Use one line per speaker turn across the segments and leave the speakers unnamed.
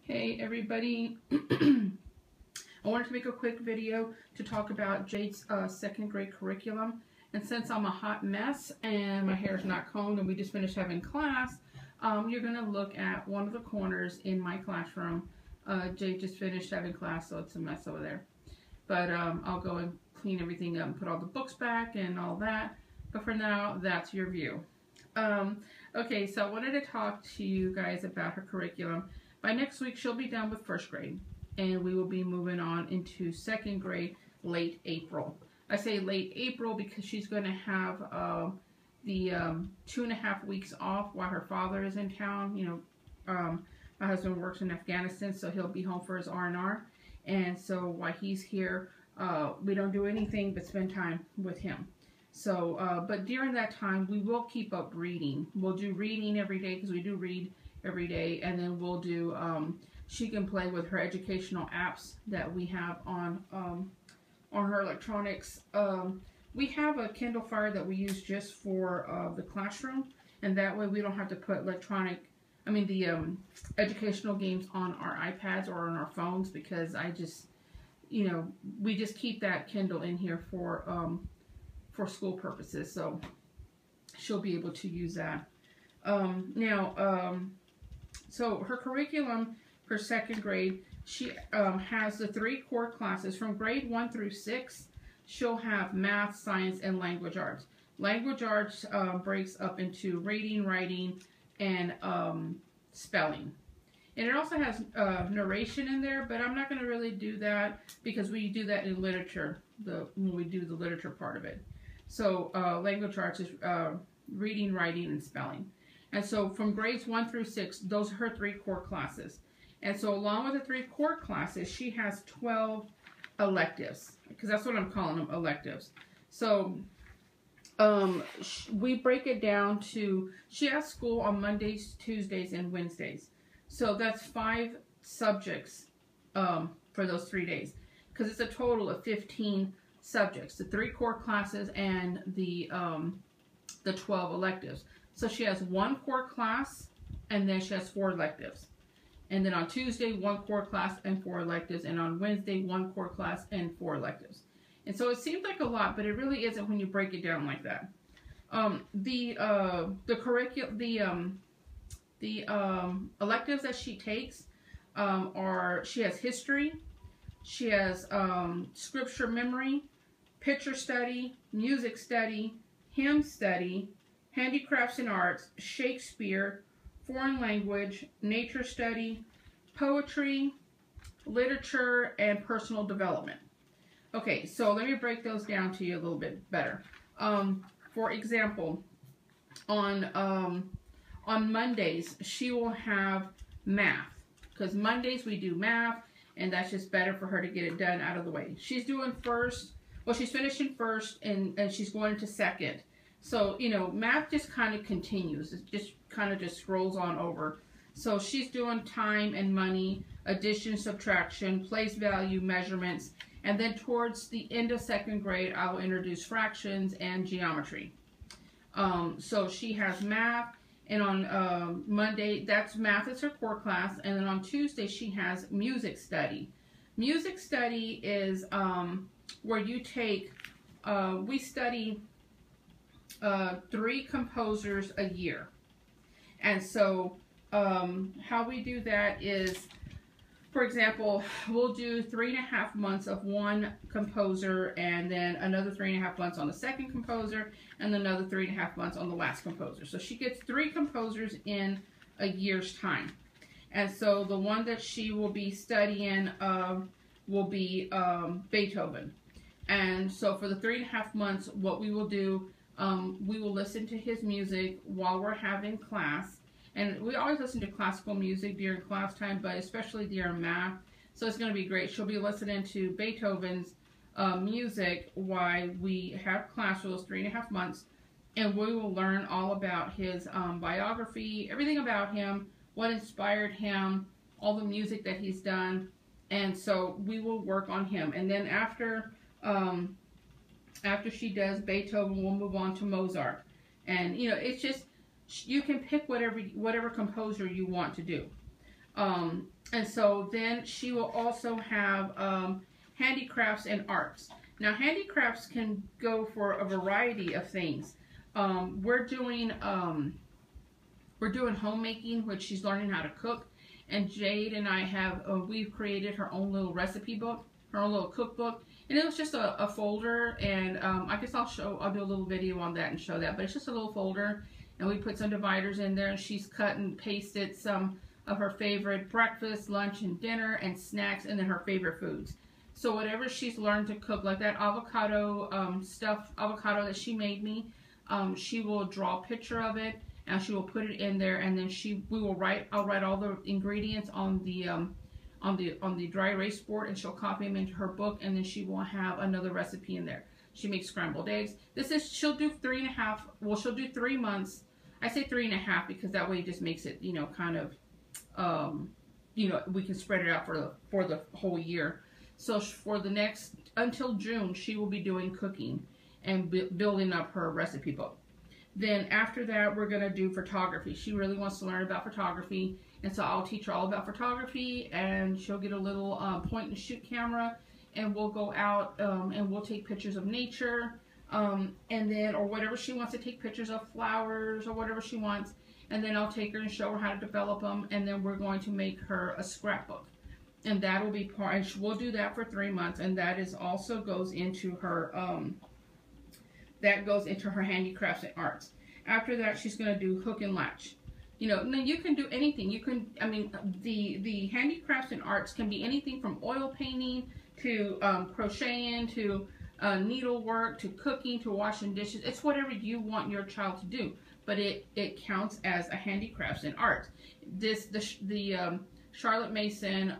Hey everybody, I wanted to make a quick video to talk about Jade's second grade curriculum. And since I'm a hot mess and my hair is not combed and we just finished having class, you're going to look at one of the corners in my classroom. Jade just finished having class, so it's a mess over there. But I'll go and clean everything up and put all the books back and all that. But for now, that's your view. Okay, so I wanted to talk to you guys about her curriculum. By next week, she'll be done with first grade, and we will be moving on into second grade late April. I say late April because she's going to have the 2.5 weeks off while her father is in town. You know, my husband works in Afghanistan, so he'll be home for his R&R. And so while he's here, we don't do anything but spend time with him. So, but during that time, we will keep up reading. We'll do reading every day because we do read every day, and then we'll do she can play with her educational apps that we have on her electronics. We have a Kindle Fire that we use just for the classroom, and that way we don't have to put the educational games on our iPads or on our phones, because we just keep that Kindle in here for school purposes, so she'll be able to use that. So her curriculum for second grade, she has the 3 core classes. From grade 1 through 6, she'll have math, science, and language arts. Language arts breaks up into reading, writing, and spelling. And it also has narration in there, but I'm not going to really do that because we do that in literature, when we do the literature part of it. So language arts is reading, writing, and spelling. And so from grades 1 through 6, those are her 3 core classes. And so along with the 3 core classes, she has 12 electives, because that's what I'm calling them, electives. So we break it down to, she has school on Mondays, Tuesdays, and Wednesdays. So that's 5 subjects for those 3 days, because it's a total of 15 subjects, the 3 core classes and the 12 electives. So she has 1 core class, and then she has 4 electives. And then on Tuesday, 1 core class and 4 electives, and on Wednesday, 1 core class and 4 electives. And so it seems like a lot, but it really isn't when you break it down like that. The electives that she takes are, she has history, she has scripture memory, picture study, music study, hymn study, Handicrafts Arts, Shakespeare, foreign language, nature study, poetry, literature, and personal development. Okay, so let me break those down to you a little bit better. For example, on Mondays, she will have math, because Mondays we do math, and that's just better for her to get it done out of the way. She's doing first, well, she's finishing first, and she's going into second. So, you know, math just kind of continues. It just kind of just scrolls on over. So she's doing time and money, addition, subtraction, place value, measurements, and then towards the end of second grade, I will introduce fractions and geometry. So she has math, and on Monday, that's math is her core class, and then on Tuesday, she has music study. Music study is where you take, we study 3 composers a year. And so how we do that is, for example, we'll do 3.5 months of one composer, and then another 3.5 months on the second composer, and another 3.5 months on the last composer. So she gets 3 composers in a year's time. And so the one that she will be studying will be Beethoven. And so for the 3.5 months, what we will do, we will listen to his music while we're having class. And we always listen to classical music during class time, but especially during math. So it's going to be great. She'll be listening to Beethoven's music while we have class for those 3.5 months. And we will learn all about his biography, everything about him, what inspired him, all the music that he's done. And so we will work on him. And then after she does Beethoven, we'll move on to Mozart. And, you know, it's just, you can pick whatever composer you want to do. And so then she will also have handicrafts and arts. Now, handicrafts can go for a variety of things. We're doing homemaking, which she's learning how to cook. And Jade and I have we've created her own little recipe book, her own little cookbook, and it was just a folder. And I guess I'll do a little video on that and show that. But it's just a little folder, and we put some dividers in there, and she's cut and pasted some of her favorite breakfast, lunch, and dinner, and snacks, and then her favorite foods. So whatever she's learned to cook, like that avocado avocado that she made me, she will draw a picture of it, and she will put it in there, and then I'll write all the ingredients on the dry erase board, and she'll copy them into her book, and then she will have another recipe in there. She makes scrambled eggs. She'll do 3.5, well, she'll do 3 months. I say 3.5 because that way it just makes it, kind of, we can spread it out for the whole year. So for the next, until June, she will be doing cooking and building up her recipe book. Then after that, we're going to do photography. She really wants to learn about photography, and so I'll teach her all about photography, and she'll get a little point and shoot camera, and we'll go out and we'll take pictures of nature, and then, or whatever she wants to take pictures of, flowers or whatever she wants, and then I'll take her and show her how to develop them, and then we're going to make her a scrapbook. And that'll be part, and we'll do that for 3 months, and that is also goes into her handicrafts and arts. After that, she's going to do hook and latch. Now you can do anything. The handicrafts and arts can be anything from oil painting to crocheting to needlework to cooking to washing dishes. It's whatever you want your child to do, but it counts as a handicrafts and arts. The Charlotte Mason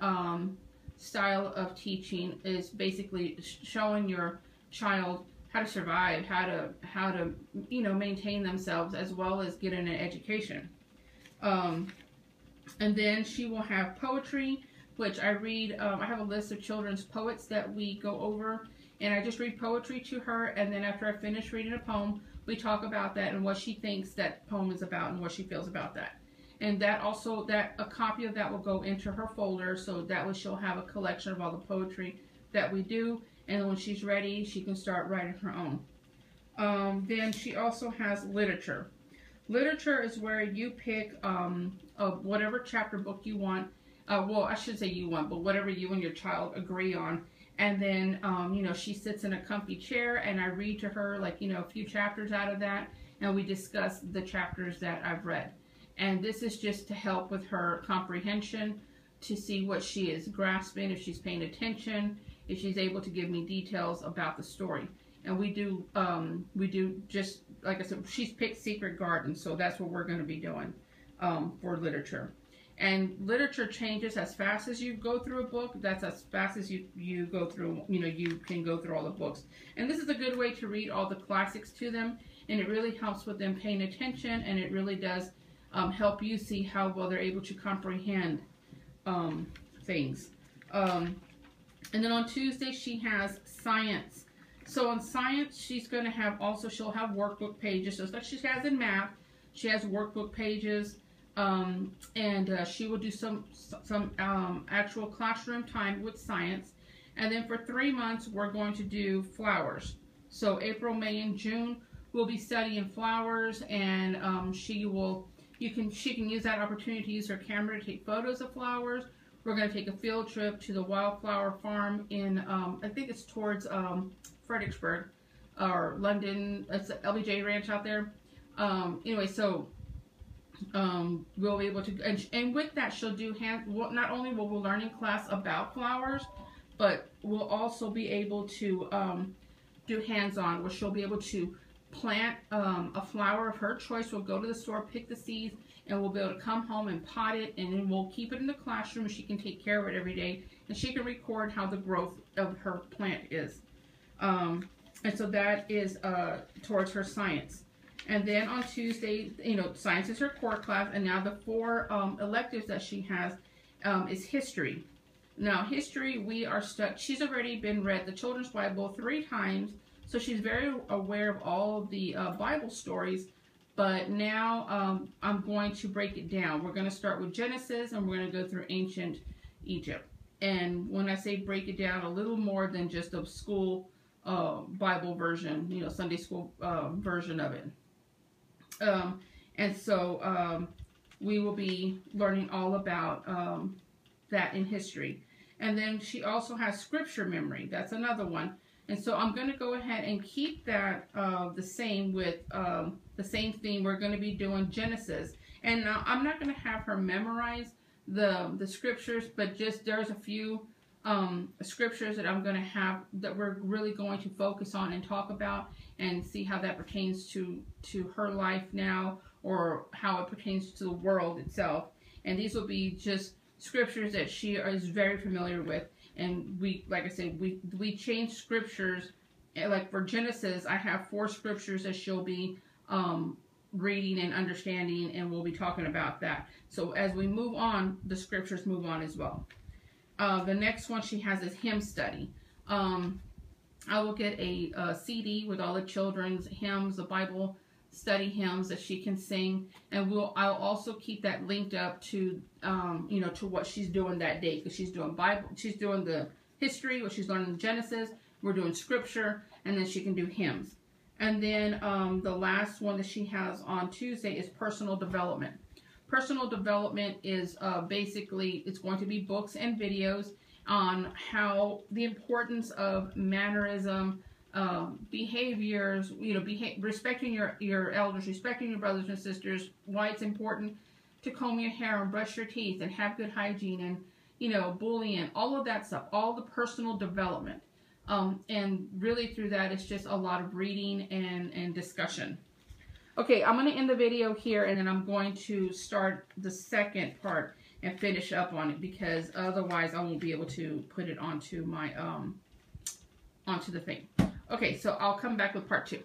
style of teaching is basically showing your child how to survive, how to maintain themselves, as well as get an education. And then she will have poetry, which I read. I have a list of children's poets that we go over, and I just read poetry to her, and then after I finish reading a poem, we talk about that and what she thinks that poem is about and what she feels about that. And that also, a copy of that will go into her folder, so that way she'll have a collection of all the poetry that we do, and when she's ready, she can start writing her own. Then she also has literature. Literature is where you pick whatever chapter book you want. Well, I should say you want, but whatever you and your child agree on. And then, she sits in a comfy chair, and I read to her, a few chapters out of that, and we discuss the chapters that I've read. And this is just to help with her comprehension, to see what she is grasping, if she's paying attention, if she's able to give me details about the story. And we do just, like I said, she's picked Secret Garden, so that's what we're going to be doing for literature. And literature changes as fast as you go through a book. That's as fast as you go through, you can go through all the books. And this is a good way to read all the classics to them, and it really helps with them paying attention, and it really does help you see how well they're able to comprehend things. And then on Tuesday, she has science. So on science, she's going to have she'll have workbook pages. Just like she has in math, she has workbook pages. And she will do some actual classroom time with science. And then for 3 months, we're going to do flowers. So April, May, and June, we'll be studying flowers, and she can use that opportunity to use her camera to take photos of flowers. We're going to take a field trip to the wildflower farm in, I think it's towards Fredericksburg or London. It's the LBJ Ranch out there. Anyway, so we'll be able to, and with that, she'll do not only will we learn in class about flowers, but we'll also be able to do hands-on, where she'll be able to plant a flower of her choice. We'll go to the store, pick the seeds, and we'll be able to come home and pot it, and then we'll keep it in the classroom. She can take care of it every day, and she can record how the growth of her plant is. And so that is towards her science. And then on Tuesday, science is her core class, and now the 4 electives that she has is history. Now, history, we are stuck. She's already read the Children's Bible 3 times, so she's very aware of all of the Bible stories. But now I'm going to break it down. We're going to start with Genesis, and we're going to go through ancient Egypt. And when I say break it down, a little more than just a school Bible version, you know, Sunday school version of it. And so we will be learning all about that in history. And then she also has scripture memory. That's another one. And so I'm going to go ahead and keep that the same with the same theme. We're going to be doing Genesis. And now I'm not going to have her memorize the scriptures, but just there's a few scriptures that I'm going to have that we're really going to focus on and talk about and see how that pertains to her life now, or how it pertains to the world itself. And these will be just scriptures that she is very familiar with. And we, like I said, we change scriptures. Like for Genesis, I have 4 scriptures that she'll be reading and understanding, and we'll be talking about that. So as we move on, the scriptures move on as well. The next one she has is hymn study. I will get a CD with all the children's hymns, the Bible study hymns that she can sing, and I'll also keep that linked up to you know, to what she's doing that day, because she's doing Bible, she's doing the history, what she's learning in Genesis, we're doing scripture, and then she can do hymns. And then the last one that she has on Tuesday is personal development. Personal development is basically, it's going to be books and videos on how the importance of mannerism, behaviors, you know, respecting your elders, respecting your brothers and sisters, why it's important to comb your hair and brush your teeth and have good hygiene, and, you know, bullying, all of that stuff, all the personal development. And really through that, it's just a lot of reading and discussion. Okay, I'm going to end the video here, and then I'm going to start the second part and finish up on it, because otherwise I won't be able to put it onto my onto the thing. Okay, so I'll come back with part 2.